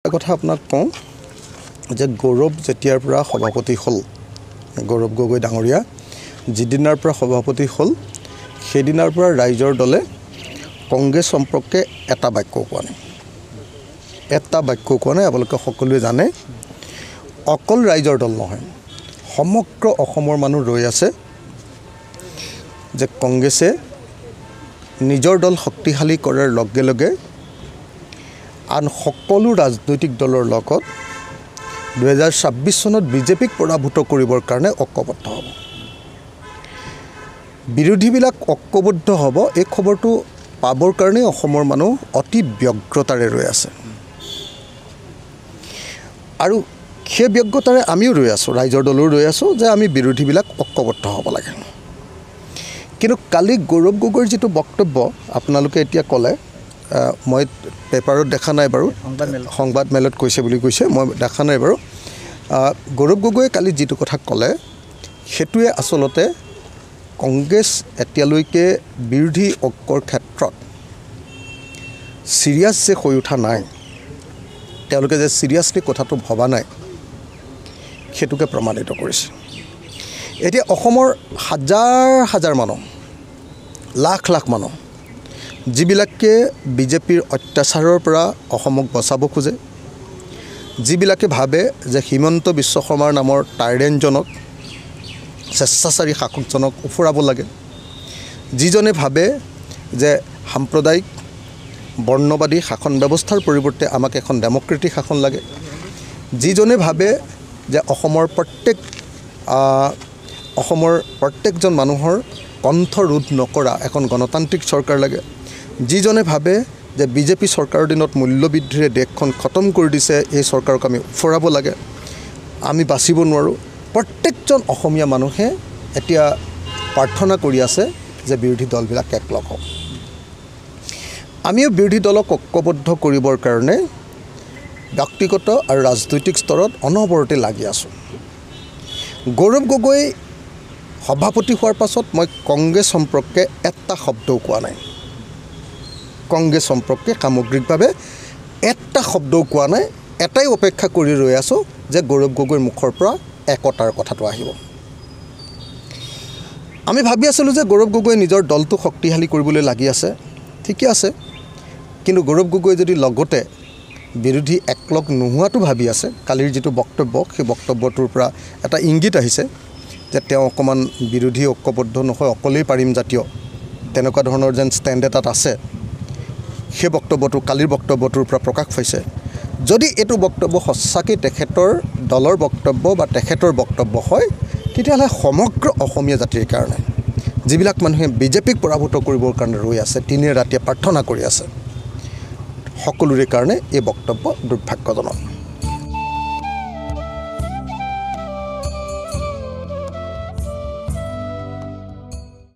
কথা আপোনাক কওঁ যে গৌৰৱ যেতিয়াৰ পৰা সভাপতি হ'ল গৌৰৱ গগৈ ডাঙৰীয়া যিদিনাৰ পৰা সভাপতি হ'ল সেইদিনাৰ পৰা ৰাইজৰ দলে কংগ্ৰেছ সম্পৰ্কে এটা বাক্য কোৱা নাই আপোনালোকে সকলোৱে জানে অকল ৰাইজৰ দল নহয় সমগ্ৰ অসমৰ মানুহ ৰৈ আছে যে কংগ্ৰেছে নিজৰ দল শক্তিশালী কৰাৰ লগে লগে আন সকলো ৰাজনৈতিক দলৰ লগত 2026 চনত বিজেপিক পৰাভূত কৰিবৰ কাৰণে ঐক্যবদ্ধ হ'ব বিৰোধীবিলাক ঐক্যবদ্ধ হ'ব এই খবৰটো পাবৰ কাৰণে অসমৰ মানুহ অতি ব্যগ্ৰতাৰে ৰৈ আছে আৰু সেই ব্যগ্ৰতাৰে আমিও ৰৈ আছোঁ ৰাইজৰ দলও ৰৈ আছোঁ যে আমি বিৰোধীবিলাক ঐক্যবদ্ধ হ'ব লাগে কিন্তু কালি গৌৰৱ গগৈৰ যেটো বক্তব্য আপোনালোকে এতিয়া ক'লে মই পেপাৰত দেখা নাই বাৰু সংবাদ মেলত কৈছে বুলি কৈছে মই দেখা নাই বাৰু গৌৰৱ গগৈয়ে কালি যেটো কথা ক'লে হেতুৱে আসলতে কংগ্ৰেছ এতিয়ালৈকে বিৰোধী ঐক্যৰ ক্ষেত্ৰত সিৰিয়াছ যে হৈ উঠা নাই তেওঁলোকে যে সিৰিয়াছলি কথাটো ভবা নাই হেতুকে প্ৰমাণিত কৰিছে এতিয়া অসমৰ হাজাৰ মানুহ লাখ মানুহ যিবিলাকে বিজেপিৰ অত্যাচাৰৰ পৰা অসমক বচাব খোজে যিবিলাকে ভাবে যে হিমন্ত বিশ্ব শৰ্মাৰ নামৰ টাইৰেণ্টজনক স্বেচ্ছাচাৰী শাসকজনক উফৰাব লাগে যিজনে ভাবে যে সাম্প্ৰদায়িক বৰ্ণবাদী শাসন ব্যৱস্থাৰ পৰিৱৰ্তে আমাক এখন ডেমক্ৰেটিক শাসন লাগে যিজনে ভাবে যে অসমৰ প্ৰত্যেকজন মানুহৰ কণ্ঠ ৰোধ নকৰা এখন গণতান্ত্ৰিক চৰকাৰ লাগে যিজনে ভাবে যে বিজেপি চৰকাৰৰ দিনত মূল্যবৃদ্ধিৰে দেশখন খতম কৰি দিছে এই চৰকাৰক আমি উফৰাব লাগে আমি বাচিব নোৱাৰোঁ প্ৰত্যেকজন অসমীয়া মানুহে এতিয়া প্ৰাৰ্থনা কৰি আছে যে বিৰোধী দলবিলাক একলগ হওক আমিও বিৰোধী দলক ঐক্যবদ্ধ কৰিবৰ কাৰণে ব্যক্তিগত আৰু ৰাজনৈতিক স্তৰত অনবৰতে লাগি আছোঁ গৌৰৱ গগৈ সভাপতি হোৱাৰ পাছত মই কংগ্ৰেছ সম্পৰ্কে এটা শব্দও কোৱা নাই কংগ্ৰেছ সম্পৰ্কে সামগ্ৰিকভাৱে এটা শব্দও কোৱা নাই এটাই অপেক্ষা কৰি ৰৈ আছোঁ যে গৌৰৱ গগৈৰ মুখৰ পৰা একতাৰ কথাটো আহিব আমি ভাবি আছিলোঁ যে গৌৰৱ গগৈ নিজৰ দলটো শক্তিশালী কৰিবলৈ লাগি আছে ঠিকে আছে কিন্তু গৌৰৱ গগৈ যদি লগতে বিৰোধী একলগ নোহোৱাটো ভাবি আছে কালিৰ যেটো বক্তব্য সেই বক্তব্যটোৰ পৰা এটা ইংগিত আহিছে যে তেওঁ অকমান বিৰোধী ঐক্যবদ্ধ নহয় অকলেই পাৰিম জাতীয় তেনেকুৱা ধৰণৰ যেন ষ্টেণ্ড এটাত আছে সেই বক্তব্যটো কালিৰ বক্তব্যটোৰ পৰা প্ৰকাশ পাইছে যদি এটো বক্তব্য সঁচাকৈ তেখেতৰ দলৰ বক্তব্য বা তেখেতৰ বক্তব্য হয় তেতিয়াহ'লে সমগ্ৰ অসমীয়া জাতিৰ কাৰণে যিবিলাক মানুহে বিজেপিক পৰাভূত কৰিবৰ কাৰণে ৰৈ আছে দিনে ৰাতিয়ে প্ৰাৰ্থনা কৰি আছে সকলোৰে কাৰণে এই বক্তব্য দুৰ্ভাগ্যজনক